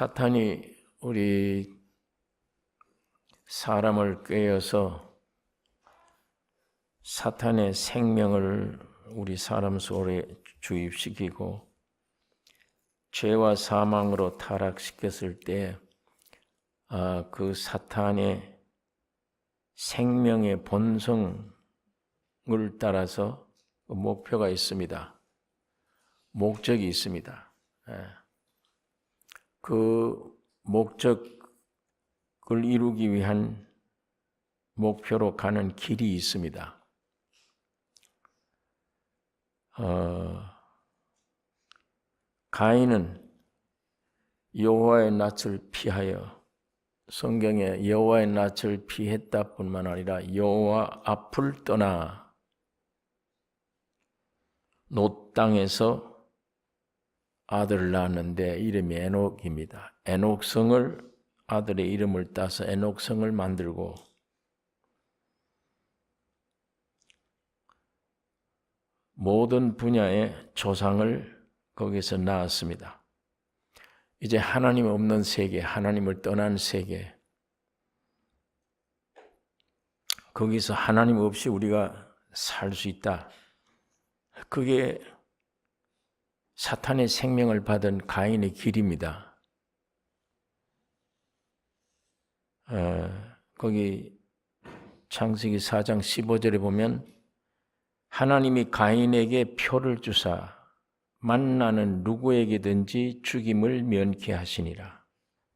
사탄이 우리 사람을 꾀어서 사탄의 생명을 우리 사람 속에 주입시키고 죄와 사망으로 타락시켰을 때 그 사탄의 생명의 본성을 따라서 목표가 있습니다. 목적이 있습니다. 그 목적을 이루기 위한 목표로 가는 길이 있습니다. 가인은 여호와의 낯을 피하여 성경에 여호와의 낯을 피했다 뿐만 아니라 여호와 앞을 떠나 놋 땅에서 아들을 낳았는데 이름이 에녹입니다. 에녹성을 아들의 이름을 따서 에녹성을 만들고 모든 분야의 조상을 거기서 낳았습니다. 이제 하나님 없는 세계, 하나님을 떠난 세계, 거기서 하나님 없이 우리가 살 수 있다. 그게 사탄의 생명을 받은 가인의 길입니다. 거기 창세기 4장 15절에 보면 하나님이 가인에게 표를 주사 만나는 누구에게든지 죽임을 면케 하시니라.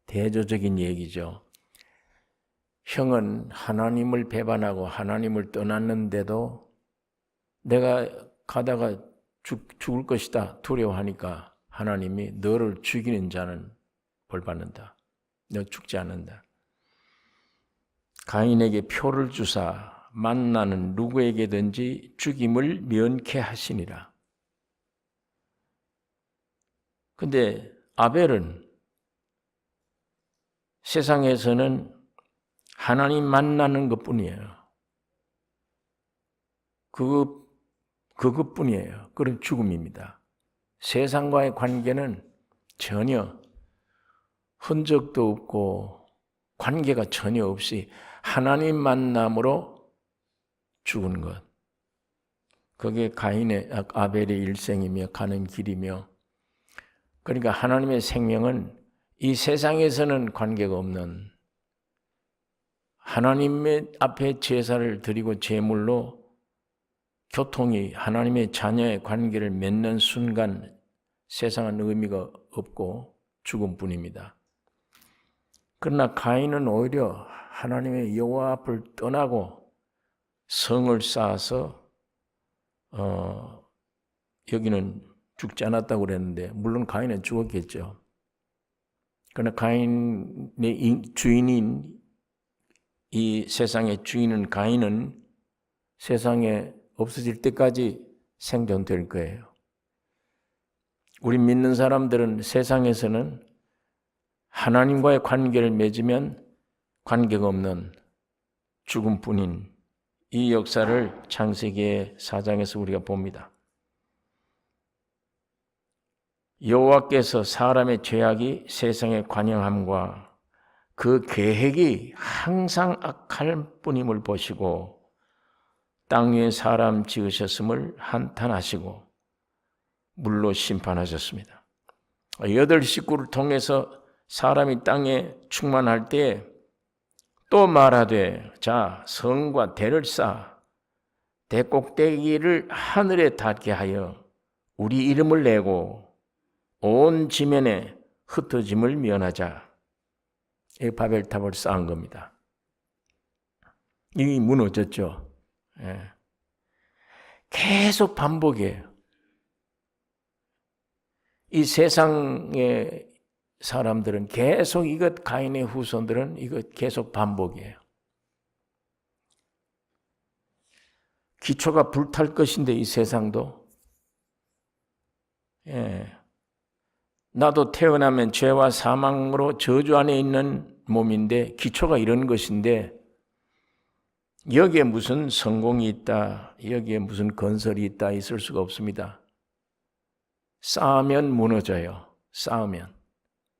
대조적인 얘기죠. 형은 하나님을 배반하고 하나님을 떠났는데도 내가 가다가 죽을 것이다 두려워하니까 하나님이 너를 죽이는 자는 벌받는다. 너 죽지 않는다. 가인에게 표를 주사 만나는 누구에게든지 죽임을 면케 하시니라. 근데 아벨은 세상에서는 하나님 만나는 것뿐이에요. 그것뿐이에요. 그런 죽음입니다. 세상과의 관계는 전혀 흔적도 없고 관계가 전혀 없이 하나님 만남으로 죽은 것. 그게 가인의 아벨의 일생이며 가는 길이며, 그러니까 하나님의 생명은 이 세상에서는 관계가 없는 하나님의 앞에 제사를 드리고 제물로 교통이 하나님의 자녀의 관계를 맺는 순간 세상은 의미가 없고 죽음뿐입니다. 그러나 가인은 오히려 하나님의 여호와 앞을 떠나고 성을 쌓아서 여기는 죽지 않았다고 그랬는데 물론 가인은 죽었겠죠. 그러나 가인의 주인인 이 세상의 주인은 가인은 세상에 없어질 때까지 생존될 거예요. 우리 믿는 사람들은 세상에서는 하나님과의 관계를 맺으면 관계가 없는 죽음뿐인 이 역사를 창세기 4장에서 우리가 봅니다. 여호와께서 사람의 죄악이 세상에 관영함과 그 계획이 항상 악할 뿐임을 보시고 땅 위에 사람 지으셨음을 한탄하시고 물로 심판하셨습니다. 8 식구를 통해서 사람이 땅에 충만할 때 또 말하되 자 성과 대를 쌓아 대꼭대기를 하늘에 닿게 하여 우리 이름을 내고 온 지면에 흩어짐을 면하자. 이 바벨탑을 쌓은 겁니다. 이미 무너졌죠. 계속 반복이에요. 이 세상의 사람들은 계속 이것, 가인의 후손들은 이것 계속 반복이에요. 기초가 불탈 것인데 이 세상도. 나도 태어나면 죄와 사망으로 저주 안에 있는 몸인데 기초가 이런 것인데 여기에 무슨 성공이 있다, 여기에 무슨 건설이 있다 있을 수가 없습니다. 쌓으면 무너져요. 쌓으면.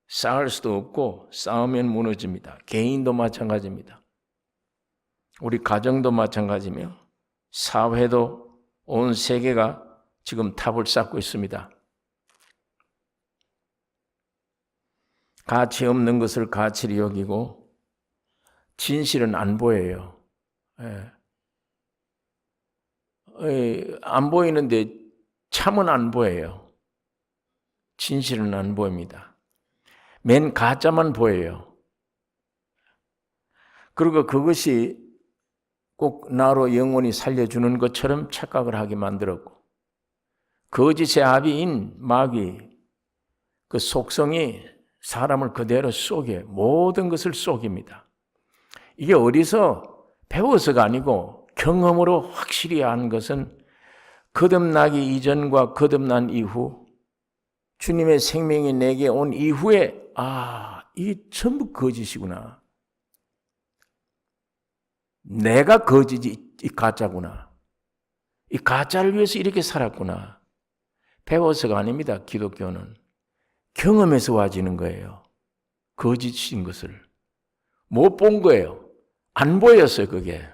쌓을 수도 없고 쌓으면 무너집니다. 개인도 마찬가지입니다. 우리 가정도 마찬가지며 사회도 온 세계가 지금 탑을 쌓고 있습니다. 가치 없는 것을 가치로 여기고 진실은 안 보여요. 안 보이는데 참은 안 보여요. 진실은 안 보입니다. 맨 가짜만 보여요. 그리고 그것이 꼭 나로 영원히 살려주는 것처럼 착각을 하게 만들었고, 거짓의 아비인 마귀, 그 속성이 사람을 그대로 속여 모든 것을 속입니다. 이게 어디서 배워서가 아니고 경험으로 확실히 아는 것은 거듭나기 이전과 거듭난 이후, 주님의 생명이 내게 온 이후에 이게 전부 거짓이구나. 내가 거짓이 이 가짜구나. 이 가짜를 위해서 이렇게 살았구나. 배워서가 아닙니다. 기독교는 경험에서 와지는 거예요. 거짓인 것을 못 본 거예요. 안 보였어요. 그게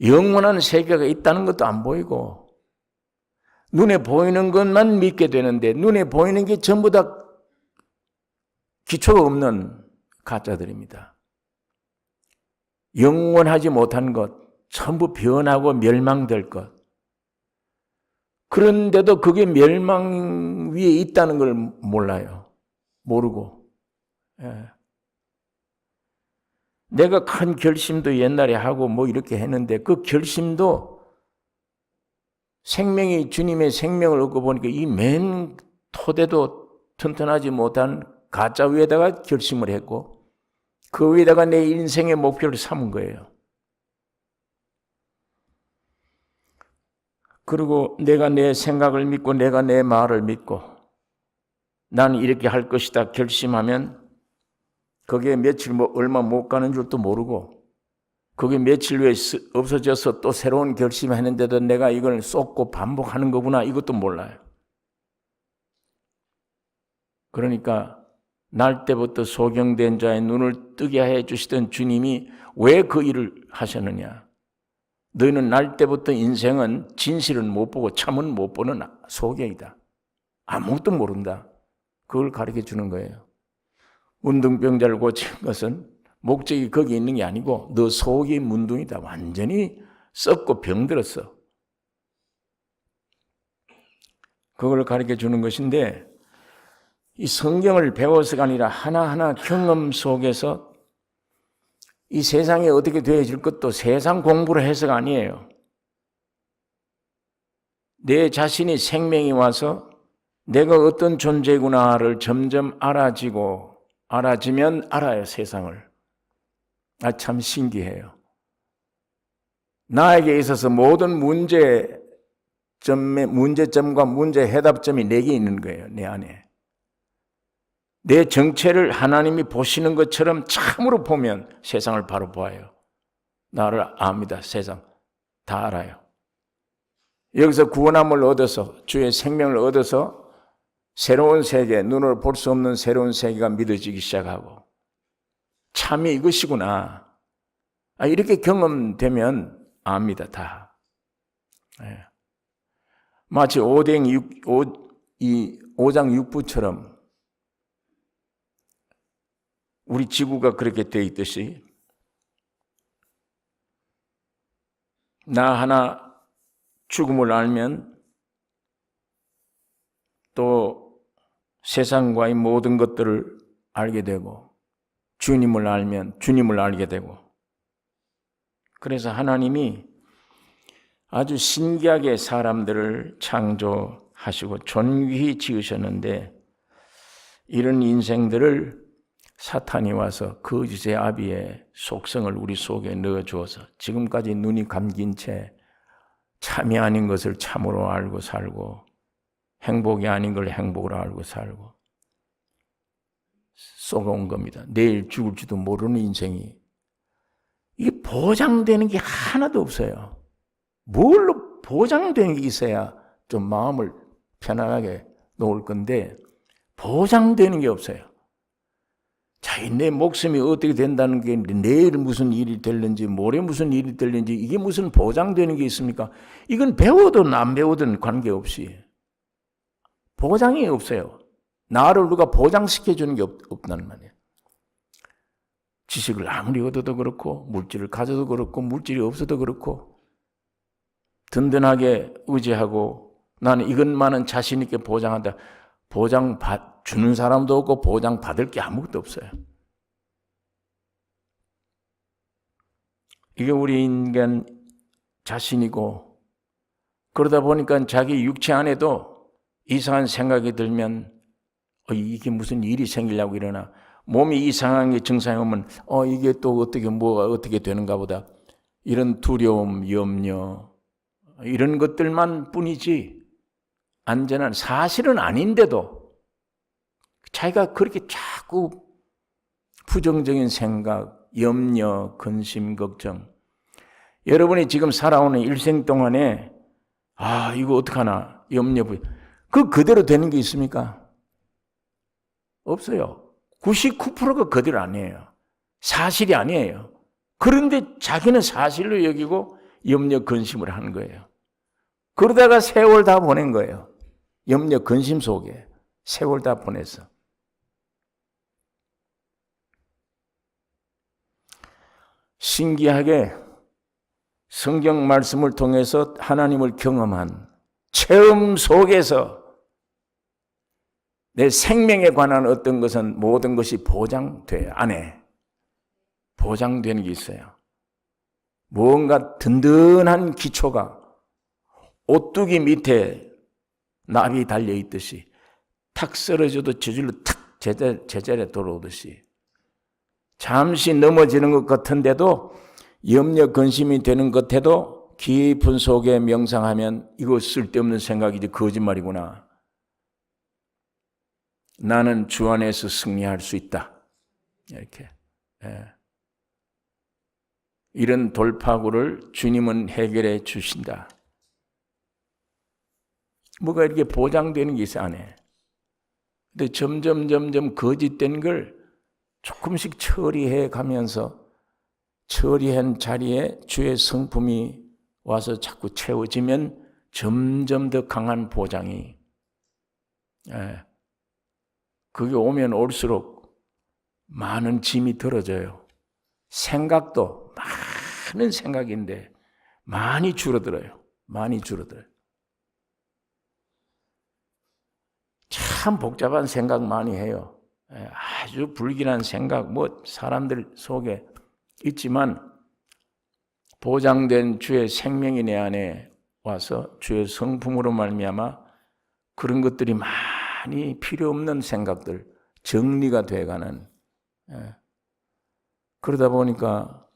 영원한 세계가 있다는 것도 안 보이고, 눈에 보이는 것만 믿게 되는데 눈에 보이는 게 전부 다 기초가 없는 가짜들입니다. 영원하지 못한 것, 전부 변하고 멸망될 것. 그런데도 그게 멸망 위에 있다는 걸 몰라요. 모르고. 내가 큰 결심도 옛날에 하고 뭐 이렇게 했는데 그 결심도 생명이 주님의 생명을 얻고 보니까 이 맨 토대도 튼튼하지 못한 가짜 위에다가 결심을 했고, 그 위에다가 내 인생의 목표를 삼은 거예요. 그리고 내가 내 생각을 믿고 내가 내 말을 믿고 나는 이렇게 할 것이다 결심하면 거기에 며칠 얼마 못 가는 줄도 모르고, 그게 며칠 후에 없어져서 또 새로운 결심을 했는데도 내가 이걸 쏟고 반복하는 거구나, 이것도 몰라요. 그러니까 날 때부터 소경된 자의 눈을 뜨게 해 주시던 주님이 왜 그 일을 하셨느냐? 너희는 날 때부터 인생은 진실은 못 보고 참은 못 보는 소경이다. 아무것도 모른다. 그걸 가르쳐 주는 거예요. 문둥병자를 고친 것은 목적이 거기 있는 게 아니고 너 속이 문둥이다. 완전히 썩고 병들었어. 그걸 가르쳐 주는 것인데, 이 성경을 배워서가 아니라 하나하나 경험 속에서 이 세상에 어떻게 되어질 것도 세상 공부를 해서가 아니에요. 내 자신이 생명이 와서 내가 어떤 존재구나를 점점 알아지면 알아요, 세상을. 참 신기해요. 나에게 있어서 모든 문제점과 문제 해답점이 내게 있는 거예요, 내 안에. 내 정체를 하나님이 보시는 것처럼 참으로 보면 세상을 바로 보아요. 나를 압니다. 세상 다 알아요. 여기서 구원함을 얻어서 주의 생명을 얻어서 새로운 세계, 눈으로 볼 수 없는 새로운 세계가 믿어지기 시작하고, 참이 이것이구나. 이렇게 경험되면 압니다. 다. 마치 5장 6부처럼 우리 지구가 그렇게 되어 있듯이 나 하나 죽음을 알면 또 세상과의 모든 것들을 알게 되고, 주님을 알면 주님을 알게 되고, 그래서 하나님이 아주 신기하게 사람들을 창조하시고 존귀히 지으셨는데, 이런 인생들을 사탄이 와서 거짓의 아비의 속성을 우리 속에 넣어주어서 지금까지 눈이 감긴 채 참이 아닌 것을 참으로 알고 살고, 행복이 아닌 걸 행복으로 알고 살고 쏘아온 겁니다. 내일 죽을지도 모르는 인생이. 이게 보장되는 게 하나도 없어요. 뭘로 보장되는 게 있어야 좀 마음을 편안하게 놓을 건데, 보장되는 게 없어요. 내 목숨이 어떻게 된다는 게 내일 무슨 일이 될는지 모레 무슨 일이 될는지 이게 무슨 보장되는 게 있습니까? 이건 배우든 안 배우든 관계없이 보장이 없어요. 나를 누가 보장시켜 주는 게 없다는 말이에요. 지식을 아무리 얻어도 그렇고 물질을 가져도 그렇고 물질이 없어도 그렇고 든든하게 의지하고 나는 이것만은 자신 있게 보장한다. 주는 사람도 없고 보장받을 게 아무것도 없어요. 이게 우리 인간 자신이고 그러다 보니까 자기 육체 안에도 이상한 생각이 들면 이게 무슨 일이 생기려고 이러나 몸이 이상한 게 증상이 오면 이게 또 뭐가 어떻게 되는가 보다 이런 두려움, 염려 이런 것들만 뿐이지 안전한 사실은 아닌데도 자기가 그렇게 자꾸 부정적인 생각, 염려, 근심, 걱정 여러분이 지금 살아오는 일생 동안에 이거 어떡하나 염려, 그대로 되는 게 있습니까? 없어요. 99%가 그대로 아니에요. 사실이 아니에요. 그런데 자기는 사실로 여기고 염려, 근심을 하는 거예요. 그러다가 세월 다 보낸 거예요. 염려, 근심 속에 세월 다 보냈어. 신기하게 성경 말씀을 통해서 하나님을 경험한 체험 속에서 내 생명에 관한 어떤 것은 모든 것이 보장돼요. 안에 보장되는 게 있어요. 뭔가 든든한 기초가 오뚜기 밑에 나비 달려있듯이 탁 쓰러져도 저절로 탁 제자리에 돌아오듯이 잠시 넘어지는 것 같은데도 염려 근심이 되는 것 같아도 깊은 속에 명상하면 이거 쓸데없는 생각이지 거짓말이구나. 나는 주 안에서 승리할 수 있다. 이렇게. 이런 돌파구를 주님은 해결해 주신다. 뭐가 이렇게 보장되는 게 있어 안에. 근데 점점 거짓된 걸 조금씩 처리해 가면서 처리한 자리에 주의 성품이 와서 자꾸 채워지면 점점 더 강한 보장이 그게 오면 올수록 많은 짐이 들어져요. 생각도 많은 생각인데 많이 줄어들어요. 많이 줄어들어요. 참 복잡한 생각 많이 해요. 아주 불길한 생각, 사람들 속에 있지만 보장된 주의 생명이 내 안에 와서 주의 성품으로 말미암아 그런 것들이 많이 필요 없는 생각들 정리가 돼가는 그러다 보니까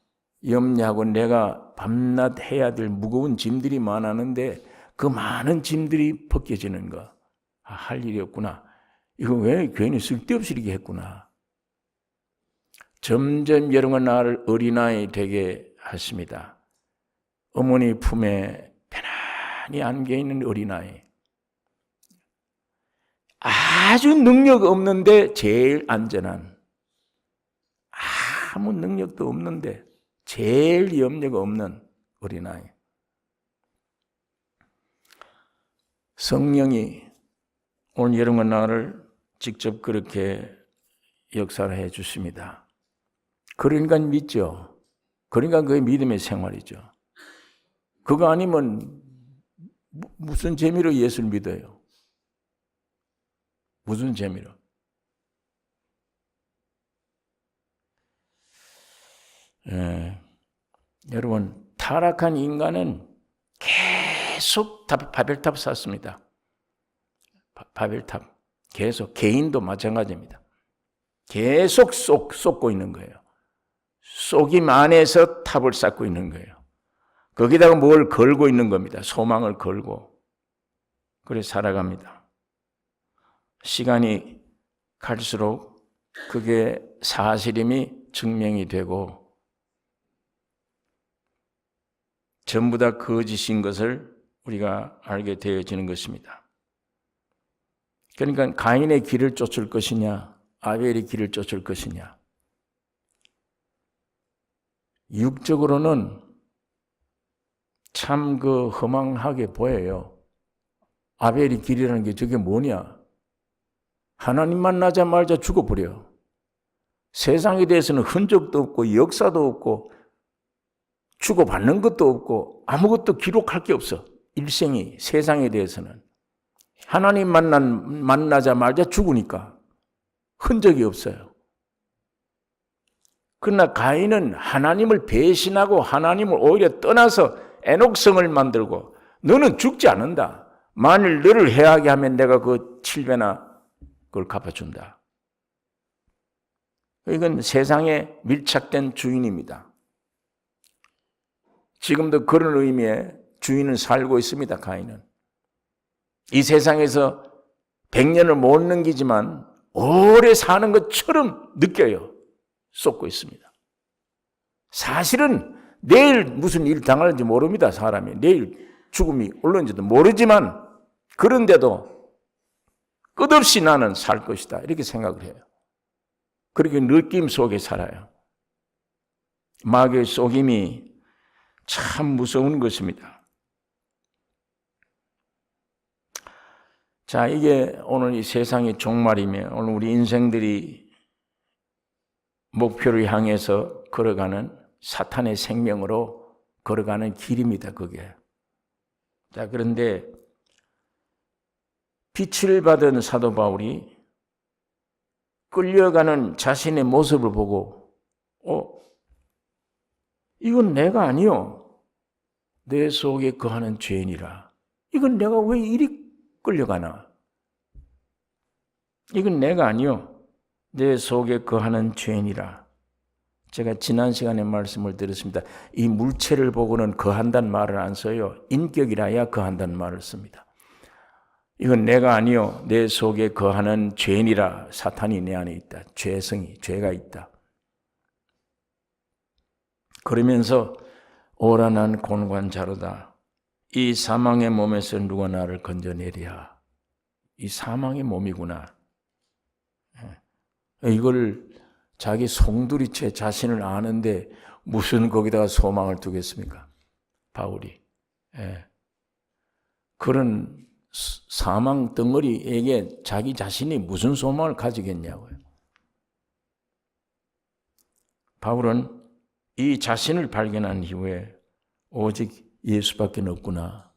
염려하고 내가 밤낮 해야 될 무거운 짐들이 많았는데 그 많은 짐들이 벗겨지는 거. 할 일이 없구나. 이거 왜 괜히 쓸데없이 이렇게 했구나. 점점 여러분 나를 어린아이 되게 하십니다. 어머니 품에 편안히 안겨있는 어린아이. 아주 능력 없는데 제일 안전한. 아무 능력도 없는데 제일 염려가 없는 어린아이. 성령이 오늘 여러분 나를 직접 그렇게 역사를 해 주십니다. 그러니까 믿죠. 그러니까 그게 믿음의 생활이죠. 그거 아니면 무슨 재미로 예수를 믿어요? 무슨 재미로? 여러분 타락한 인간은 계속 바벨탑 쌓습니다. 바벨탑 계속 개인도 마찬가지입니다. 계속 쏟고 있는 거예요. 쏟임 안에서 탑을 쌓고 있는 거예요. 거기다가 뭘 걸고 있는 겁니다. 소망을 걸고 그래 살아갑니다. 시간이 갈수록 그게 사실임이 증명이 되고 전부 다 거짓인 것을 우리가 알게 되어지는 것입니다. 그러니까 가인의 길을 쫓을 것이냐, 아벨의 길을 쫓을 것이냐. 육적으로는 참 허망하게 보여요. 아벨의 길이라는 게 저게 뭐냐? 하나님 만나자마자 죽어버려. 세상에 대해서는 흔적도 없고 역사도 없고 주고받는 것도 없고 아무것도 기록할 게 없어. 일생이 세상에 대해서는. 하나님 만나자마자 죽으니까 흔적이 없어요. 그러나 가인은 하나님을 배신하고 하나님을 오히려 떠나서 애녹성을 만들고 너는 죽지 않는다. 만일 너를 해하게 하면 내가 그 7배나 그걸 갚아준다. 이건 세상에 밀착된 주인입니다. 지금도 그런 의미의 주인은 살고 있습니다. 가인은. 이 세상에서 100년을 못 넘기지만 오래 사는 것처럼 느껴요. 쏟고 있습니다. 사실은 내일 무슨 일 당할지 모릅니다. 사람이. 내일 죽음이 올는지도 모르지만 그런데도 끝없이 나는 살 것이다. 이렇게 생각을 해요. 그렇게 느낌 속에 살아요. 마귀의 속임이 참 무서운 것입니다. 자, 이게 오늘 이 세상의 종말이며 오늘 우리 인생들이 목표를 향해서 걸어가는 사탄의 생명으로 걸어가는 길입니다. 그게. 자, 그런데 빛을 받은 사도 바울이 끌려가는 자신의 모습을 보고 이건 내가 아니요. 내 속에 거하는 죄인이라. 이건 내가 왜 이리 끌려가나? 이건 내가 아니요. 내 속에 거하는 죄인이라. 제가 지난 시간에 말씀을 드렸습니다. 이 물체를 보고는 거한다는 말을 안 써요. 인격이라야 거한다는 말을 씁니다. 이건 내가 아니요. 내 속에 거하는 죄인이라. 사탄이 내 안에 있다. 죄성이, 죄가 있다. 그러면서 오라난 곤관자로다. 이 사망의 몸에서 누가 나를 건져내랴. 이 사망의 몸이구나. 이걸 자기 송두리째 자신을 아는데 무슨 거기다가 소망을 두겠습니까? 바울이. 그런 사망 덩어리에게 자기 자신이 무슨 소망을 가지겠냐고요. 바울은 이 자신을 발견한 이후에 오직 예수밖에 없구나.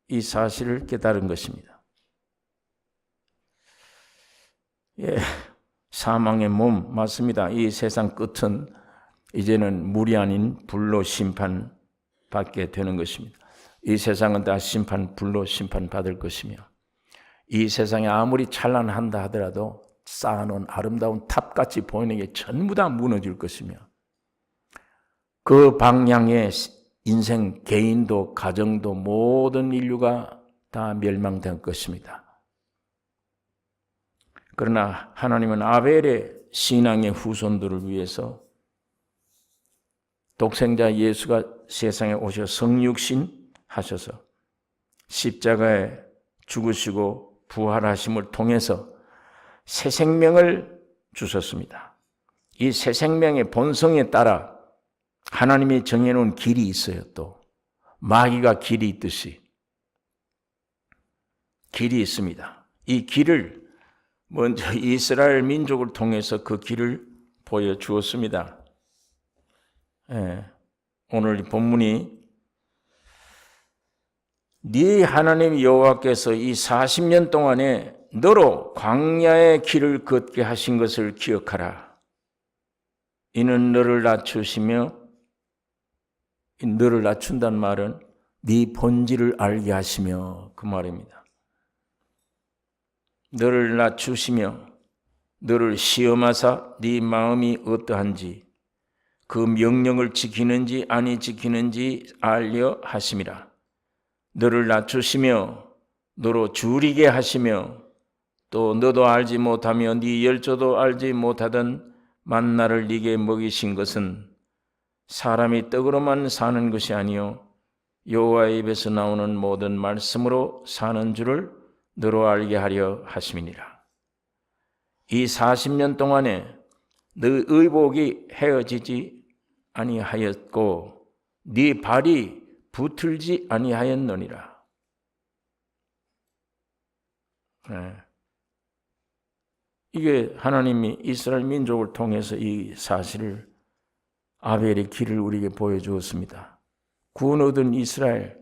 이 사실을 깨달은 것입니다. 사망의 몸 맞습니다. 이 세상 끝은 이제는 물이 아닌 불로 심판받게 되는 것입니다. 이 세상은 다 불로 심판받을 것이며 이 세상에 아무리 찬란한다 하더라도 쌓아놓은 아름다운 탑같이 보이는 게 전부 다 무너질 것이며 그 방향에 인생, 개인도, 가정도 모든 인류가 다 멸망될 것입니다. 그러나 하나님은 아벨의 신앙의 후손들을 위해서 독생자 예수가 세상에 오셔 성육신 하셔서 십자가에 죽으시고 부활하심을 통해서 새 생명을 주셨습니다. 이 새 생명의 본성에 따라 하나님이 정해놓은 길이 있어요. 또 마귀가 길이 있듯이 길이 있습니다. 이 길을 먼저 이스라엘 민족을 통해서 그 길을 보여주었습니다. 오늘 이 본문이 네 하나님 여호와께서 이 40년 동안에 너로 광야의 길을 걷게 하신 것을 기억하라. 이는 너를 낮추시며, 너를 낮춘다는 말은 네 본질을 알게 하시며 그 말입니다. 너를 낮추시며 너를 시험하사 네 마음이 어떠한지 그 명령을 지키는지 아니 지키는지 알려 하심이라. 너를 낮추시며 너로 줄이게 하시며 또 너도 알지 못하며 네 열조도 알지 못하던 만나를 네게 먹이신 것은 사람이 떡으로만 사는 것이 아니요 여호와의 입에서 나오는 모든 말씀으로 사는 줄을 너로 알게 하려 하심이니라. 이 40년 동안에 너 의복이 헤어지지 아니하였고 네 발이 붙들지 아니하였느니라. 이게 하나님이 이스라엘 민족을 통해서 이 사실을 아벨의 길을 우리에게 보여주었습니다. 구원 얻은 이스라엘,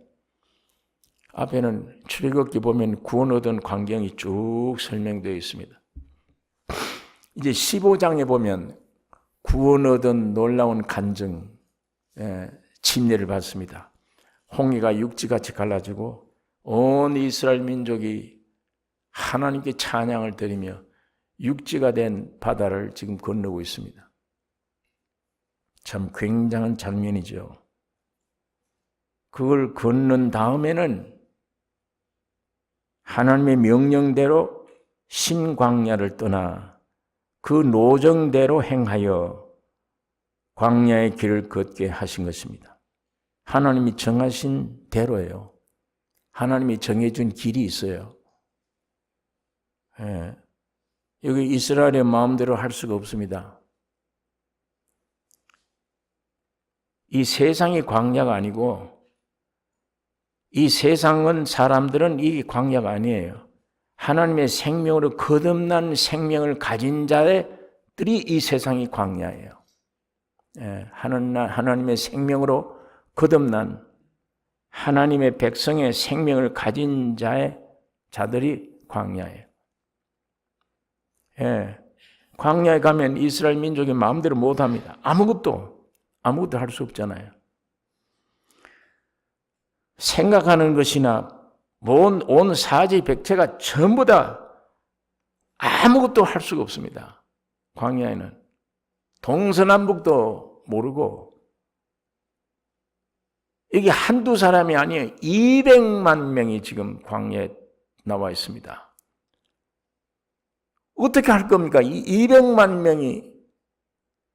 앞에는 출애굽기 보면 구원 얻은 광경이 쭉 설명되어 있습니다. 이제 15장에 보면 구원 얻은 놀라운 간증, 침례를 받습니다. 홍해가 육지같이 갈라지고 온 이스라엘 민족이 하나님께 찬양을 드리며 육지가 된 바다를 지금 건너고 있습니다. 참 굉장한 장면이죠. 그걸 건넌 다음에는 하나님의 명령대로 신광야를 떠나 그 노정대로 행하여 광야의 길을 걷게 하신 것입니다. 하나님이 정하신 대로예요. 하나님이 정해준 길이 있어요. 여기 이스라엘의 마음대로 할 수가 없습니다. 이 세상이 광야가 아니고 이 세상은 사람들은 이 광야가 아니에요. 하나님의 생명으로 거듭난 생명을 가진 자들이 이 세상이 광야예요. 하나님의 생명으로 거듭난 하나님의 백성의 생명을 가진 자들이 광야예요. 광야에 가면 이스라엘 민족이 마음대로 못합니다. 아무것도 할 수 없잖아요. 생각하는 것이나 온 사지 백체가 전부 다 아무것도 할 수가 없습니다. 광야에는 동서남북도 모르고, 이게 한두 사람이 아니에요. 200만 명이 지금 광야에 나와 있습니다. 어떻게 할 겁니까? 200만 명이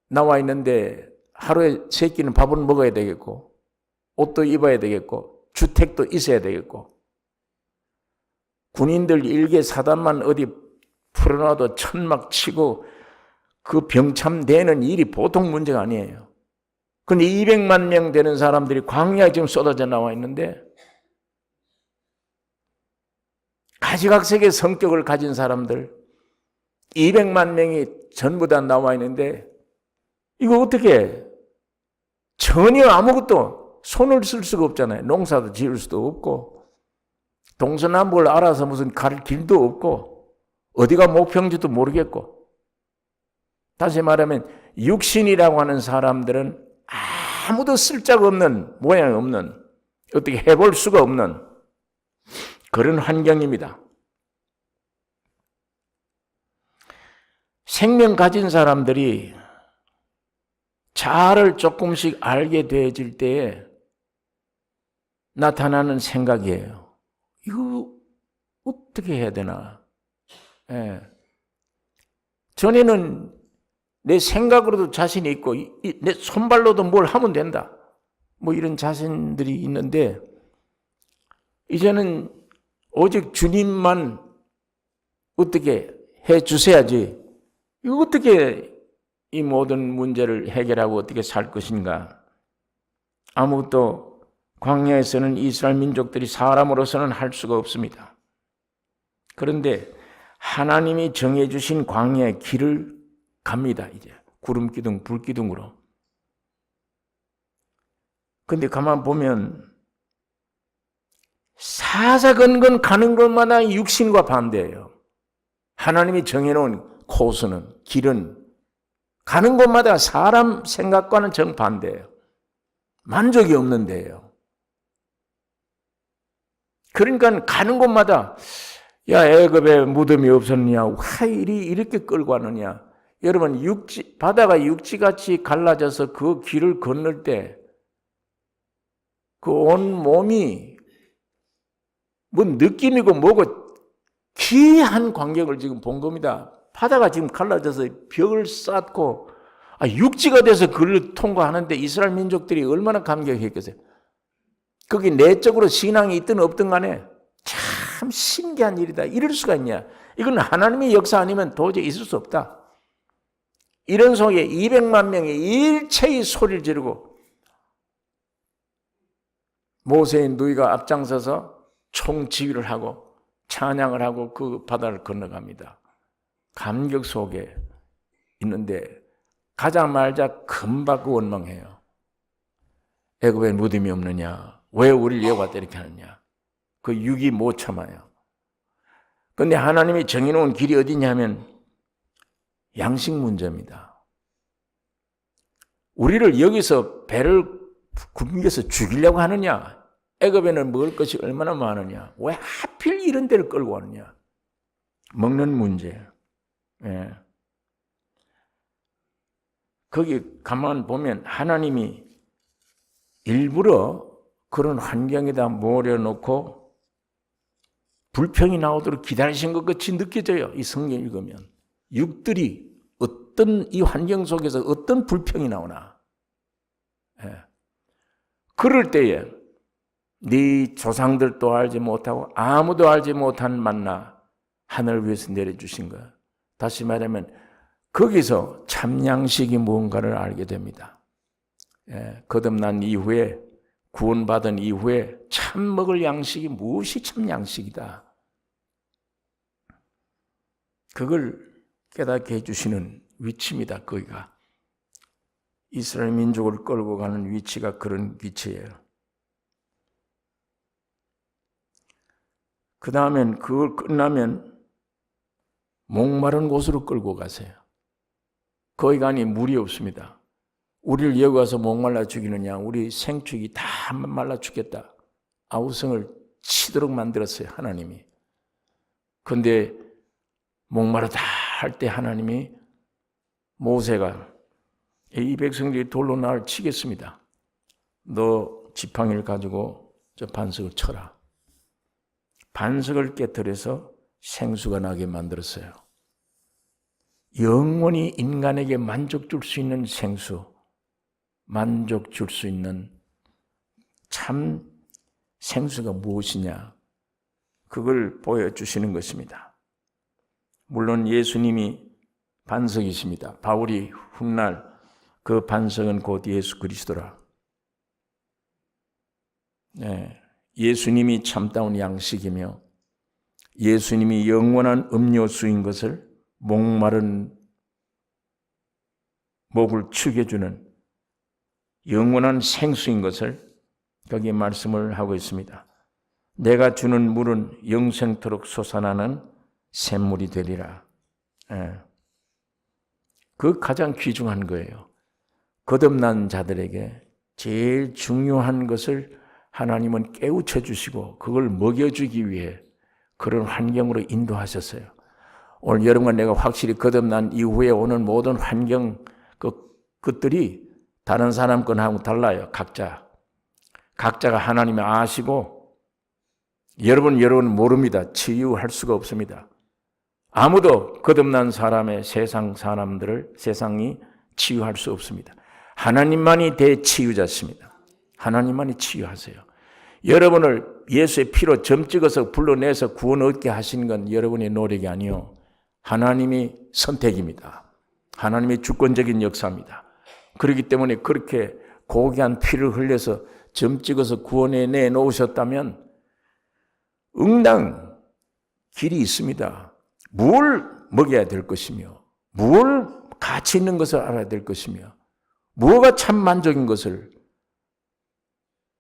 나와 있는데 하루에 3끼는 밥은 먹어야 되겠고, 옷도 입어야 되겠고, 주택도 있어야 되겠고, 군인들 일개 사단만 어디 풀어놔도 천막 치고 그 병참되는 일이 보통 문제가 아니에요. 그런데 200만 명 되는 사람들이 광야에 지금 쏟아져 나와 있는데, 가지각색의 성격을 가진 사람들 200만 명이 전부 다 나와 있는데, 이거 어떻게 전혀 아무것도 손을 쓸 수가 없잖아요. 농사도 지을 수도 없고, 동서남북을 알아서 무슨 갈 길도 없고, 어디가 목표인지도 모르겠고, 다시 말하면 육신이라고 하는 사람들은 아무도 쓸데없는, 모양 없는, 어떻게 해볼 수가 없는 그런 환경입니다. 생명 가진 사람들이 자아를 조금씩 알게 되어질 때에 나타나는 생각이에요. 이거 어떻게 해야 되나? 전에는 내 생각으로도 자신이 있고 내 손발로도 뭘 하면 된다, 뭐 이런 자신들이 있는데, 이제는 오직 주님만 어떻게 해 주셔야지, 이거 어떻게 이 모든 문제를 해결하고 어떻게 살 것인가? 아무것도 광야에서는 이스라엘 민족들이 사람으로서는 할 수가 없습니다. 그런데 하나님이 정해주신 광야의 길을 갑니다. 이제 구름기둥, 불기둥으로. 근데 가만 보면 사사건건 가는 것마다 육신과 반대예요. 하나님이 정해놓은 코스는, 길은 가는 곳마다 사람 생각과는 정반대예요. 만족이 없는 데예요. 그러니까 가는 곳마다, 야, 애굽에 무덤이 없었느냐, 왜 이렇게 끌고 왔느냐. 여러분, 바다가 육지같이 갈라져서 그 길을 건널 때 그 온 몸이 뭐 느낌이고 뭐고 귀한 광경을 지금 본 겁니다. 바다가 지금 갈라져서 벽을 쌓고 육지가 돼서 그를 통과하는데 이스라엘 민족들이 얼마나 감격했겠어요. 거기 내적으로 신앙이 있든 없든 간에 참 참 신기한 일이다. 이럴 수가 있냐? 이건 하나님의 역사 아니면 도저히 있을 수 없다. 이런 속에 200만 명이 일체의 소리를 지르고 모세의 누이가 앞장서서 총지휘를 하고 찬양을 하고 그 바다를 건너갑니다. 감격 속에 있는데 가자마자 금방 원망해요. 애굽에 무덤이 없느냐? 왜 우리를 여호와가 이렇게 하느냐? 그 육이 못 참아요. 그런데 하나님이 정해놓은 길이 어디냐면 양식 문제입니다. 우리를 여기서 배를 굶겨서 죽이려고 하느냐? 애굽에는 먹을 것이 얼마나 많으냐? 왜 하필 이런 데를 끌고 가느냐? 먹는 문제. 예. 거기 가만 보면 하나님이 일부러 그런 환경에다 몰여놓고 불평이 나오도록 기다리신 것 같이 느껴져요. 이 성경 읽으면. 육들이 어떤 이 환경 속에서 어떤 불평이 나오나. 예. 그럴 때에 네 조상들도 알지 못하고 아무도 알지 못한 만나 하늘 위에서 내려주신 거야. 다시 말하면 거기서 참 양식이 무언가를 알게 됩니다. 예, 거듭난 이후에 구원받은 이후에 참 먹을 양식이 무엇이 참 양식이다. 그걸 깨닫게 해주시는 위치입니다. 거기가 이스라엘 민족을 끌고 가는 위치가 그런 위치예요. 그 다음엔 그걸 끝나면 목마른 곳으로 끌고 가세요. 거기 가니 물이 없습니다. 우리를 여기 와서 목말라 죽이느냐? 우리 생축이 다 말라 죽겠다. 아우성을 치도록 만들었어요. 하나님이. 그런데 목마르다 할 때 하나님이 모세가 이 백성들이 돌로 나를 치겠습니다. 너 지팡이를 가지고 저 반석을 쳐라. 반석을 깨뜨려서 생수가 나게 만들었어요. 영원히 인간에게 만족 줄 수 있는 생수, 만족 줄 수 있는 참 생수가 무엇이냐? 그걸 보여주시는 것입니다. 물론 예수님이 반석이십니다. 바울이 훗날 그 반석은 곧 예수 그리스도라. 네, 예수님이 참다운 양식이며 예수님이 영원한 음료수인 것을 목마른 목을 축여주는 영원한 생수인 것을 거기에 말씀을 하고 있습니다. 내가 주는 물은 영생토록 솟아나는 샘물이 되리라. 예. 그 가장 귀중한 거예요. 거듭난 자들에게 제일 중요한 것을 하나님은 깨우쳐 주시고 그걸 먹여주기 위해 그런 환경으로 인도하셨어요. 오늘 여러분과 내가 확실히 거듭난 이후에 오는 모든 환경 것들이 다른 사람 건하고 달라요. 각자가 하나님이 아시고 여러분 모릅니다. 치유할 수가 없습니다. 아무도 거듭난 사람의 세상이 치유할 수 없습니다. 하나님만이 대치유자십니다. 하나님만이 치유하세요. 여러분을 예수의 피로 점 찍어서 불러내서 구원 얻게 하신 건 여러분의 노력이 아니요. 하나님이 선택입니다. 하나님의 주권적인 역사입니다. 그렇기 때문에 그렇게 고귀한 피를 흘려서 점 찍어서 구원에 내놓으셨다면 응당 길이 있습니다. 뭘 먹여야 될 것이며 뭘 가치 있는 것을 알아야 될 것이며 무엇가 참 만족인 것을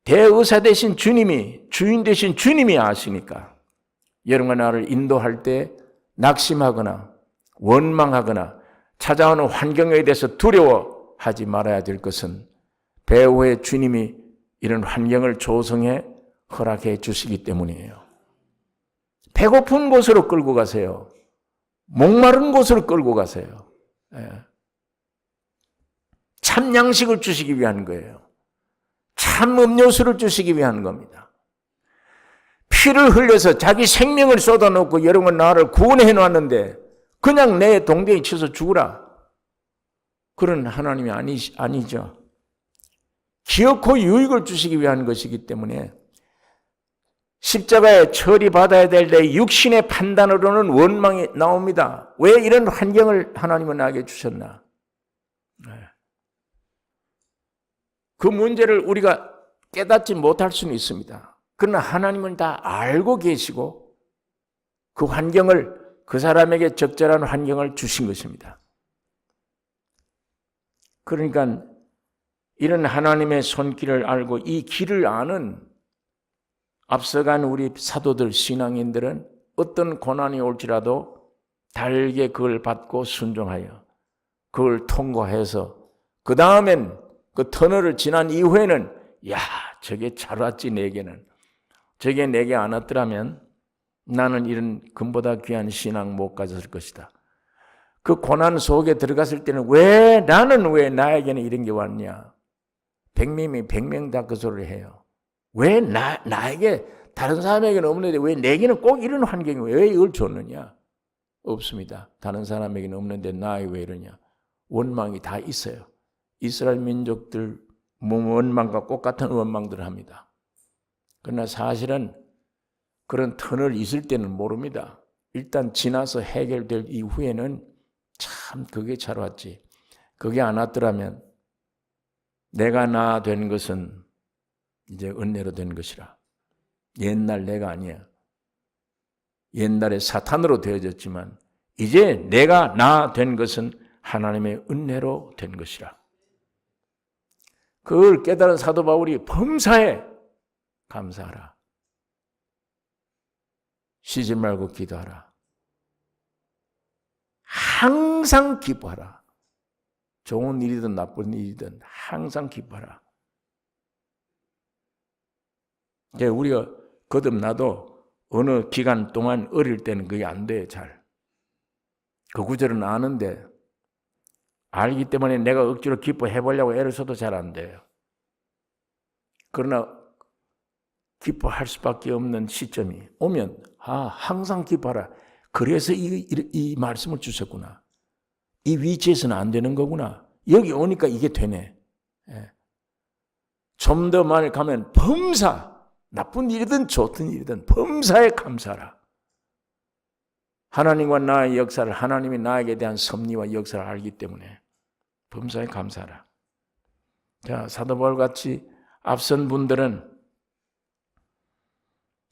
대의사 되신 주님이 주인 되신 주님이 아시니까 여러분과 나를 인도할 때 낙심하거나 원망하거나 찾아오는 환경에 대해서 두려워하지 말아야 될 것은 배후의 주님이 이런 환경을 조성해 허락해 주시기 때문이에요. 배고픈 곳으로 끌고 가세요. 목마른 곳으로 끌고 가세요. 참 양식을 주시기 위한 거예요. 참 음료수를 주시기 위한 겁니다. 피를 흘려서 자기 생명을 쏟아놓고 여러분 나를 구원해 놨는데 그냥 내 동댕이 쳐서 죽으라. 그런 하나님이 아니죠. 기어코 유익을 주시기 위한 것이기 때문에 십자가에 처리받아야 될 내 육신의 판단으로는 원망이 나옵니다. 왜 이런 환경을 하나님은 나에게 주셨나? 그 문제를 우리가 깨닫지 못할 수는 있습니다. 그러나 하나님은 다 알고 계시고 그 환경을, 그 사람에게 적절한 환경을 주신 것입니다. 그러니까 이런 하나님의 손길을 알고 이 길을 아는 앞서간 우리 사도들, 신앙인들은 어떤 고난이 올지라도 달게 그걸 받고 순종하여 그걸 통과해서 그 다음엔 그 터널을 지난 이후에는 야, 저게 잘 왔지 내게는. 저게 내게 안 왔더라면 나는 이런 금보다 귀한 신앙 못 가졌을 것이다. 그 고난 속에 들어갔을 때는 왜 나에게는 이런 게 왔냐. 100명이 100명 다 그 소리를 해요. 왜 나에게 다른 사람에게는 없는데 왜 내게는 꼭 이런 환경이 왜 이걸 줬느냐? 없습니다. 다른 사람에게는 없는데 나에게 왜 이러냐? 원망이 다 있어요. 이스라엘 민족들 원망과 똑같은 원망들을 합니다. 그러나 사실은 그런 터널 있을 때는 모릅니다. 일단 지나서 해결될 이후에는 참 그게 잘 왔지. 그게 안 왔더라면 내가 나 된 것은 이제 은혜로 된 것이라. 옛날 내가 아니야. 옛날에 사탄으로 되어졌지만 이제 내가 나 된 것은 하나님의 은혜로 된 것이라. 그걸 깨달은 사도 바울이 범사에 감사하라. 쉬지 말고 기도하라. 항상 기뻐하라. 좋은 일이든 나쁜 일이든 항상 기뻐하라. 우리가 거듭나도 어느 기간 동안 어릴 때는 그게 안 돼요, 잘. 그 구절은 아는데 알기 때문에 내가 억지로 기뻐해보려고 애를 써도 잘 안 돼요. 그러나 기뻐할 수밖에 없는 시점이 오면 항상 기뻐하라. 그래서 이 말씀을 주셨구나. 이 위치에서는 안 되는 거구나. 여기 오니까 이게 되네. 좀 더 많이 가면 범사, 나쁜 일이든 좋든 일이든 범사에 감사하라. 하나님과 나의 역사를, 하나님이 나에게 대한 섭리와 역사를 알기 때문에 범사에 감사하라. 자, 사도 바울 같이 앞선 분들은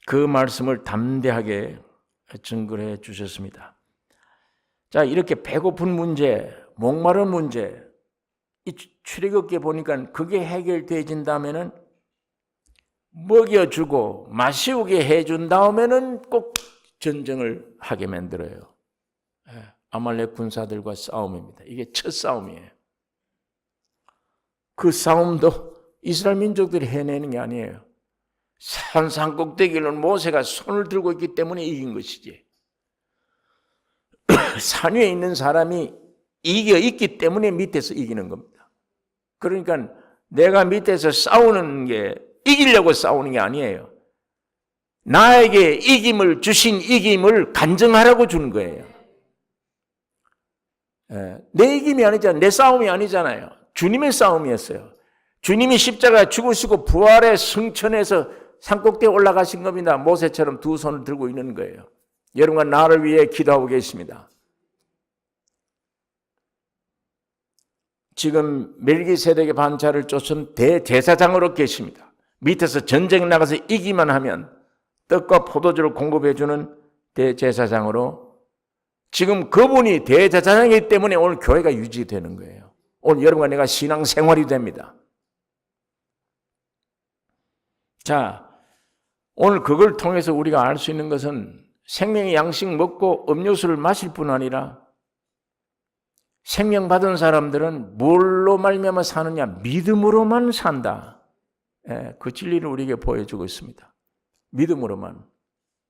그 말씀을 담대하게 증거해 주셨습니다. 자, 이렇게 배고픈 문제, 목마른 문제, 이 출애굽기에 보니까 그게 해결되어진다면은 먹여주고 마시우게 해준 다음에는 꼭 전쟁을 하게 만들어요. 아말렉 군사들과 싸움입니다. 이게 첫 싸움이에요. 그 싸움도 이스라엘 민족들이 해내는 게 아니에요. 산산 꼭대기를 모세가 손을 들고 있기 때문에 이긴 것이지. 산 위에 있는 사람이 이겨 있기 때문에 밑에서 이기는 겁니다. 그러니까 내가 밑에서 싸우는 게 이기려고 싸우는 게 아니에요. 나에게 이김을 주신 이김을 간증하라고 주는 거예요. 내 이김이 아니잖아요. 내 싸움이 아니잖아요. 주님의 싸움이었어요. 주님이 십자가에 죽으시고 부활의 승천에서 산꼭대기에 올라가신 겁니다. 모세처럼 두 손을 들고 있는 거예요. 여러분과 나를 위해 기도하고 계십니다. 지금 멜기세덱의 반차를 쫓은 대제사장으로 계십니다. 밑에서 전쟁 나가서 이기만 하면 떡과 포도주를 공급해주는 대제사장으로 지금 그분이 대제사장이기 때문에 오늘 교회가 유지되는 거예요. 오늘 여러분과 내가 신앙생활이 됩니다. 자, 오늘 그걸 통해서 우리가 알 수 있는 것은 생명의 양식 먹고 음료수를 마실 뿐 아니라 생명 받은 사람들은 뭘로 말미암아 사느냐? 믿음으로만 산다. 그 진리를 우리에게 보여주고 있습니다. 믿음으로만.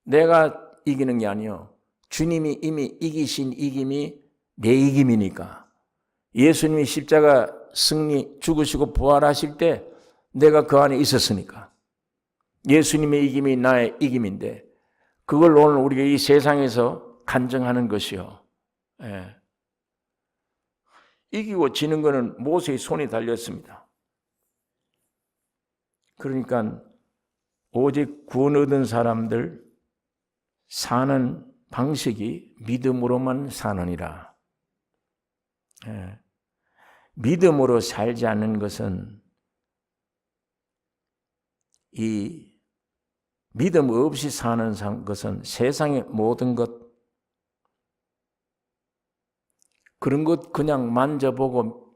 내가 이기는 게 아니요. 주님이 이미 이기신 이김이 내 이김이니까. 예수님이 십자가 승리 죽으시고 부활하실 때 내가 그 안에 있었으니까. 예수님의 이김이 나의 이김인데 그걸 오늘 우리가 이 세상에서 간증하는 것이요. 이기고 지는 것은 모세의 손이 달렸습니다. 그러니까 오직 구원 얻은 사람들 사는 방식이 믿음으로만 사느니라. 믿음으로 살지 않는 것은 이 믿음 없이 사는 것은 세상의 모든 것 그런 것 그냥 만져보고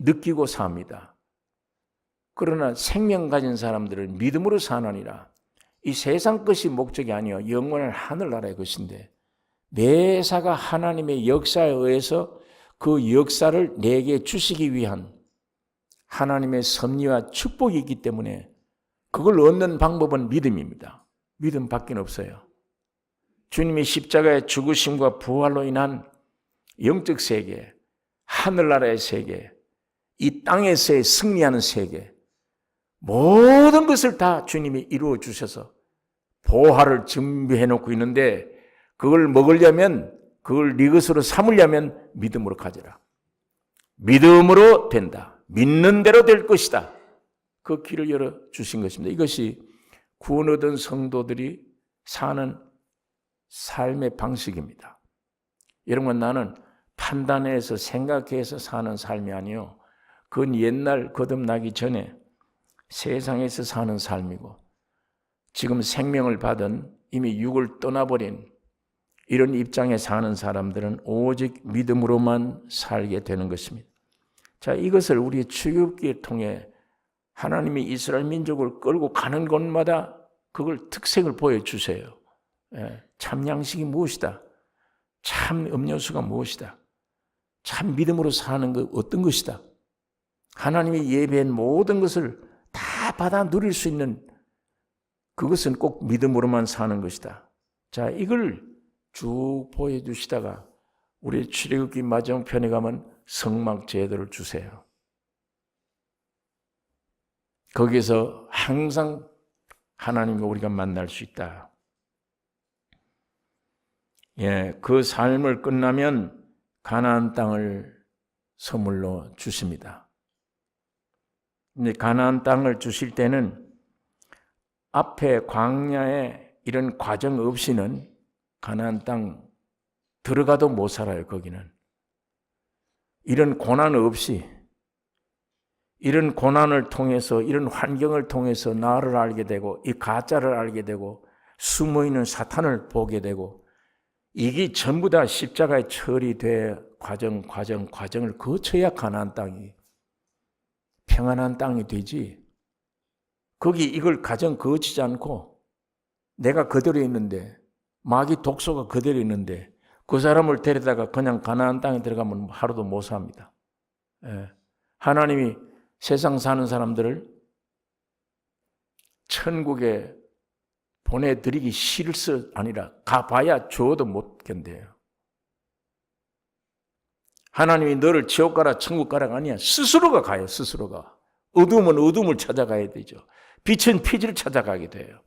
느끼고 삽니다. 그러나 생명 가진 사람들은 믿음으로 사느니라. 이 세상 것이 목적이 아니요 영원한 하늘나라의 것인데 매사가 하나님의 역사에 의해서 그 역사를 내게 주시기 위한 하나님의 섭리와 축복이 있기 때문에 그걸 얻는 방법은 믿음입니다. 믿음 밖엔 없어요. 주님의 십자가의 죽으심과 부활로 인한 영적 세계, 하늘나라의 세계, 이 땅에서의 승리하는 세계, 모든 것을 다 주님이 이루어 주셔서 보화를 준비해 놓고 있는데 그걸 먹으려면 그걸 네 것으로 삼으려면 믿음으로 가져라. 믿음으로 된다. 믿는 대로 될 것이다. 그 길을 열어주신 것입니다. 이것이 구원 얻은 성도들이 사는 삶의 방식입니다. 여러분 나는 판단해서 생각해서 사는 삶이 아니요. 그건 옛날 거듭나기 전에 세상에서 사는 삶이고 지금 생명을 받은 이미 육을 떠나버린 이런 입장에 사는 사람들은 오직 믿음으로만 살게 되는 것입니다. 자, 이것을 우리의 출애굽기를 통해 하나님이 이스라엘 민족을 끌고 가는 곳마다 그걸 특색을 보여주세요. 참 양식이 무엇이다? 참 음료수가 무엇이다? 참 믿음으로 사는 것 어떤 것이다? 하나님이 예배한 모든 것을 다 받아 누릴 수 있는 그것은 꼭 믿음으로만 사는 것이다. 자, 이걸 쭉 보여주시다가 우리 출애굽기 마지막편에 가면 성막 제도를 주세요. 거기서 항상 하나님과 우리가 만날 수 있다. 그 삶을 끝나면 가나안 땅을 선물로 주십니다. 근데 가나안 땅을 주실 때는 앞에 광야에 이런 과정 없이는 가나안 땅 들어가도 못 살아요. 거기는 이런 고난 없이 이런 고난을 통해서 이런 환경을 통해서 나를 알게 되고 이 가짜를 알게 되고 숨어있는 사탄을 보게 되고 이게 전부 다 십자가에 처리돼 과정을 거쳐야 가나안 땅이 평안한 땅이 되지. 거기 이걸 가정 거치지 않고 내가 그대로 있는데 마귀 독소가 그대로 있는데 그 사람을 데려다가 그냥 가나안 땅에 들어가면 하루도 못 삽니다. 하나님이 세상 사는 사람들을 천국에 보내드리기 싫을 아니라 가봐야 죽어도 못 견뎌요. 하나님이 너를 지옥 가라 천국 가라가 아니야. 스스로가 가요. 스스로가. 어둠은 어둠을 찾아가야 되죠. 빛은 빛을 찾아가게 돼요.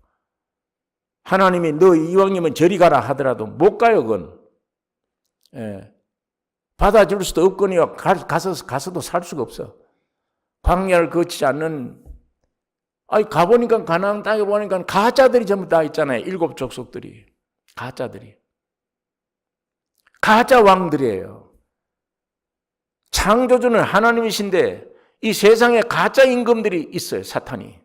하나님이 너 이왕이면 저리 가라 하더라도 못 가요. 그건. 받아줄 수도 없거니와 가서도 살 수가 없어. 광야를 거치지 않는 가보니까 가나안 땅에 보니까 가짜들이 전부 다 있잖아요. 7 족속들이. 가짜들이. 가짜 왕들이에요. 창조주는 하나님이신데 이 세상에 가짜 임금들이 있어요. 사탄이.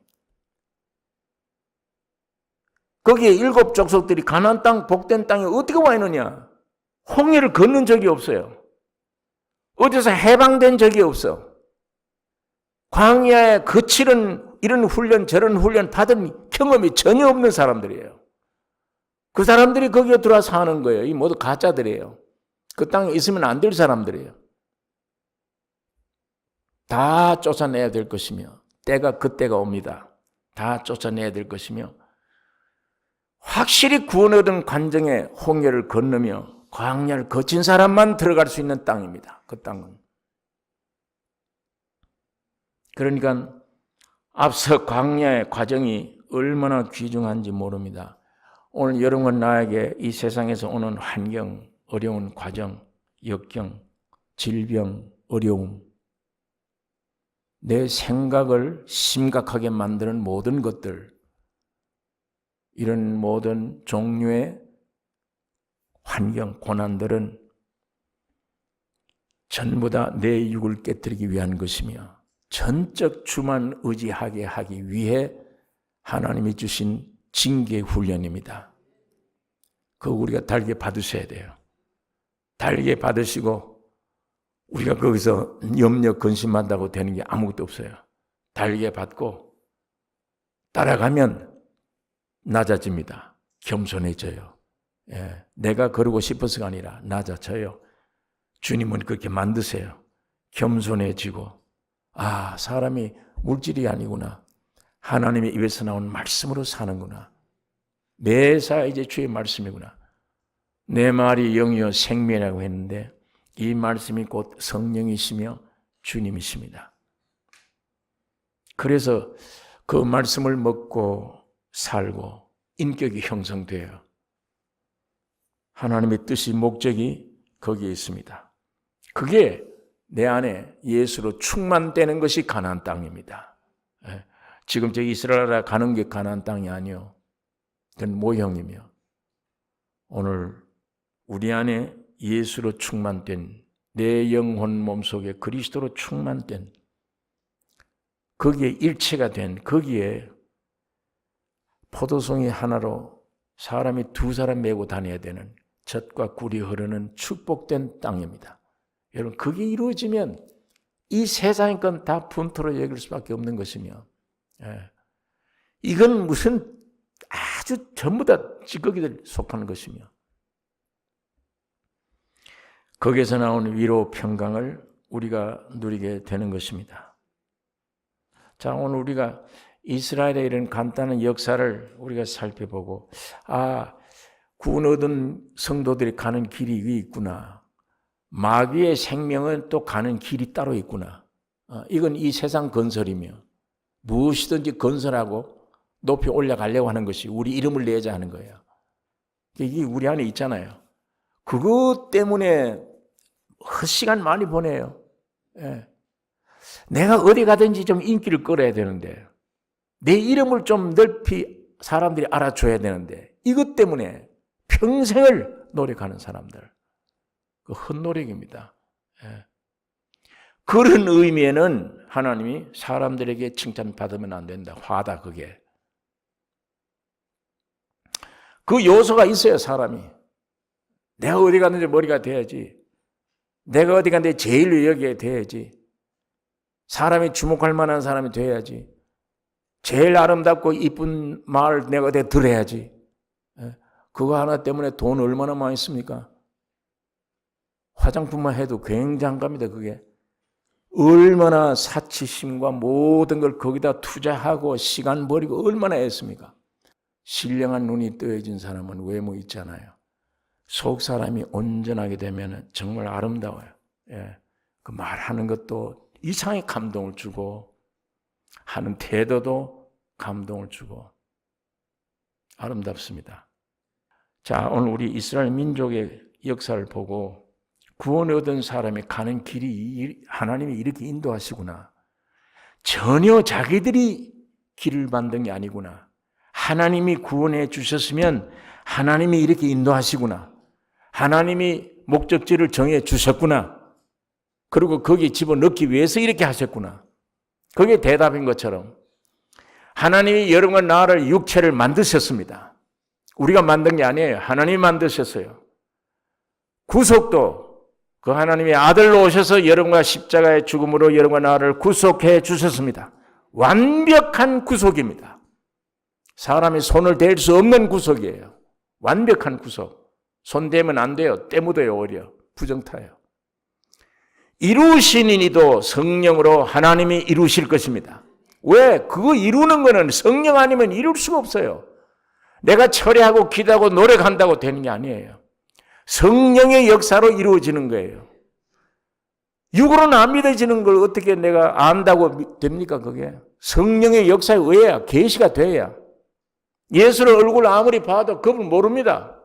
거기에 7 족속들이 가나안 땅 복된 땅에 어떻게 와 있느냐. 홍해를 걷는 적이 없어요. 어디서 해방된 적이 없어. 광야에 거칠은 이런 훈련 저런 훈련 받은 경험이 전혀 없는 사람들이에요. 그 사람들이 거기에 들어와 사는 거예요. 이 모두 가짜들이에요. 그 땅에 있으면 안 될 사람들이에요. 다 쫓아내야 될 것이며 때가 그때가 옵니다. 다 쫓아내야 될 것이며 확실히 구원 얻은 관정에 홍해를 건너며 광야를 거친 사람만 들어갈 수 있는 땅입니다. 그 땅은. 그러니까 앞서 광야의 과정이 얼마나 귀중한지 모릅니다. 오늘 여러분 나에게 이 세상에서 오는 환경, 어려운 과정, 역경, 질병, 어려움, 내 생각을 심각하게 만드는 모든 것들, 이런 모든 종류의 환경, 고난들은 전부 다 내 육을 깨뜨리기 위한 것이며 전적 주만 의지하게 하기 위해 하나님이 주신 징계 훈련입니다. 그거 우리가 달게 받으셔야 돼요. 달게 받으시고 우리가 거기서 염려 근심한다고 되는 게 아무것도 없어요. 달게 받고 따라가면 낮아집니다. 겸손해져요. 내가 그러고 싶어서가 아니라 낮아져요. 주님은 그렇게 만드세요. 겸손해지고 사람이 물질이 아니구나. 하나님의 입에서 나온 말씀으로 사는구나. 매사 이제 주의 말씀이구나. 내 말이 영이요 생명이라고 했는데 이 말씀이 곧 성령이시며 주님이십니다. 그래서 그 말씀을 먹고 살고 인격이 형성돼요. 하나님의 뜻이 목적이 거기에 있습니다. 그게 내 안에 예수로 충만되는 것이 가나안 땅입니다. 지금 저 이스라엘에 가는 게 가나안 땅이 아니요. 그건 모형이며 오늘 우리 안에 예수로 충만된 내 영혼 몸속에 그리스도로 충만된 거기에 일체가 된 거기에 포도송이 하나로 사람이 두 사람 메고 다녀야 되는 젖과 꿀이 흐르는 축복된 땅입니다. 여러분 그게 이루어지면 이 세상의 건 다 분토로 여길 수밖에 없는 것이며 이건 무슨 아주 전부 다 찌꺼기들 속하는 것이며 거기에서 나오는 위로 평강을 우리가 누리게 되는 것입니다. 자, 오늘 우리가 이스라엘의 이런 간단한 역사를 우리가 살펴보고 구원 얻은 성도들이 가는 길이 위에 있구나. 마귀의 생명은 또 가는 길이 따로 있구나. 이건 이 세상 건설이며 무엇이든지 건설하고 높이 올라가려고 하는 것이 우리 이름을 내자 하는 거예요. 이게 우리 안에 있잖아요. 그것 때문에 헛시간 많이 보내요. 내가 어디 가든지 좀 인기를 끌어야 되는데 내 이름을 좀 넓히 사람들이 알아줘야 되는데 이것 때문에 평생을 노력하는 사람들 그 헛노력입니다. 그런 의미에는 하나님이 사람들에게 칭찬받으면 안 된다. 화다 그게. 그 요소가 있어요. 사람이. 내가 어디 갔는지 머리가 돼야지. 내가 어디 갔는데 제일로 여기에 돼야지. 사람이 주목할 만한 사람이 돼야지. 제일 아름답고 이쁜 말 내가 어디 들어야지. 그거 하나 때문에 돈 얼마나 많이 씁니까? 화장품만 해도 굉장합니다. 그게 얼마나 사치심과 모든 걸 거기다 투자하고 시간 버리고 얼마나 했습니까? 신령한 눈이 뜨여진 사람은 외모 있잖아요. 속 사람이 온전하게 되면 정말 아름다워요. 그 말하는 것도 이상하게 감동을 주고 하는 태도도 감동을 주고 아름답습니다. 자, 오늘 우리 이스라엘 민족의 역사를 보고 구원 얻은 사람이 가는 길이 하나님이 이렇게 인도하시구나. 전혀 자기들이 길을 만든 게 아니구나. 하나님이 구원해 주셨으면 하나님이 이렇게 인도하시구나. 하나님이 목적지를 정해 주셨구나. 그리고 거기에 집어넣기 위해서 이렇게 하셨구나. 그게 대답인 것처럼 하나님이 여러분과 나를 육체를 만드셨습니다. 우리가 만든 게 아니에요. 하나님이 만드셨어요. 구속도 그 하나님의 아들로 오셔서 여러분과 십자가의 죽음으로 여러분과 나를 구속해 주셨습니다. 완벽한 구속입니다. 사람이 손을 댈 수 없는 구속이에요. 완벽한 구속. 손 대면 안 돼요. 때 묻어요. 오히려 부정타요. 이루신 이니도 성령으로 하나님이 이루실 것입니다. 왜? 그거 이루는 거는 성령 아니면 이룰 수가 없어요. 내가 철회하고 기도하고 노력한다고 되는 게 아니에요. 성령의 역사로 이루어지는 거예요. 육으로는 안 믿어지는 걸 어떻게 내가 안다고 됩니까? 그게 성령의 역사에 의해야 계시가 돼야. 예수를 얼굴 아무리 봐도 그걸 모릅니다.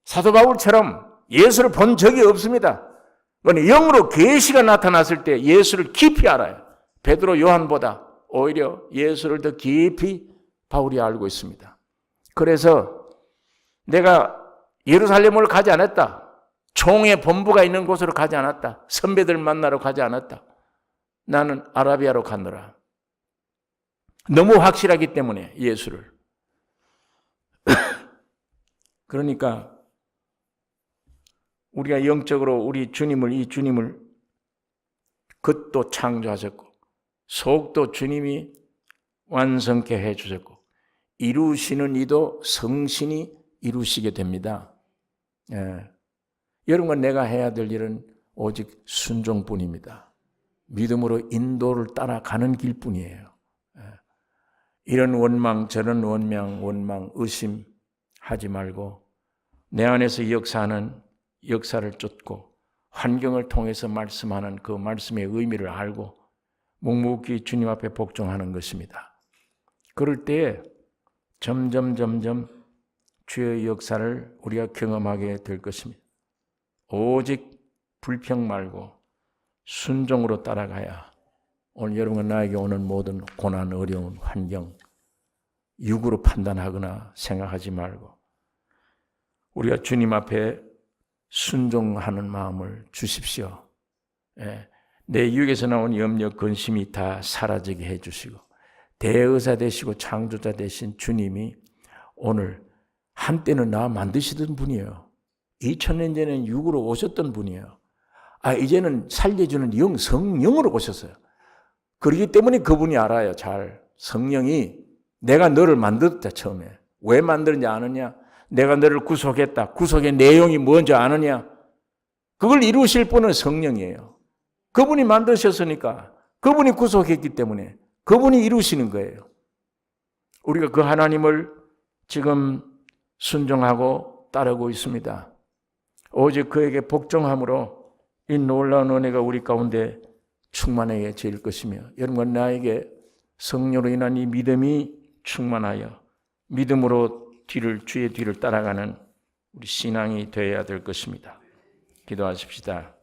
사도 바울처럼 예수를 본 적이 없습니다. 그러니 영으로 계시가 나타났을 때 예수를 깊이 알아요. 베드로 요한보다 오히려 예수를 더 깊이 바울이 알고 있습니다. 그래서 내가 예루살렘을 가지 않았다. 총의 본부가 있는 곳으로 가지 않았다. 선배들 만나러 가지 않았다. 나는 아라비아로 갔노라. 너무 확실하기 때문에 예수를. 그러니까 우리가 영적으로 우리 주님을, 이 주님을 겉도 창조하셨고 속도 주님이 완성케 해주셨고 이루시는 이도 성신이 이루시게 됩니다. 여러분과 내가 해야 될 일은 오직 순종뿐입니다. 믿음으로 인도를 따라가는 길뿐이에요. 이런 원망 저런 원망 의심하지 말고 내 안에서 역사하는 역사를 쫓고 환경을 통해서 말씀하는 그 말씀의 의미를 알고 묵묵히 주님 앞에 복종하는 것입니다. 그럴 때에 점점 주의 역사를 우리가 경험하게 될 것입니다. 오직 불평 말고 순종으로 따라가야 오늘 여러분과 나에게 오는 모든 고난, 어려운 환경 육으로 판단하거나 생각하지 말고 우리가 주님 앞에 순종하는 마음을 주십시오. 내 육에서 나온 염려, 근심이 다 사라지게 해주시고 대의사 되시고 창조자 되신 주님이 오늘 한때는 나 만드시던 분이에요. 2000년 전에는 육으로 오셨던 분이에요. 이제는 살려주는 영, 성령으로 오셨어요. 그렇기 때문에 그분이 알아요. 잘. 성령이 내가 너를 만들었다 처음에. 왜 만들었는지 아느냐? 내가 너를 구속했다. 구속의 내용이 뭔지 아느냐? 그걸 이루실 분은 성령이에요. 그분이 만드셨으니까 그분이 구속했기 때문에 그분이 이루시는 거예요. 우리가 그 하나님을 지금 순종하고 따르고 있습니다. 오직 그에게 복종함으로 이 놀라운 은혜가 우리 가운데 충만해질 것이며 여러분과 나에게 성령으로 인한 이 믿음이 충만하여 믿음으로 주의 뒤를 따라가는 우리 신앙이 되어야 될 것입니다. 기도하십시다.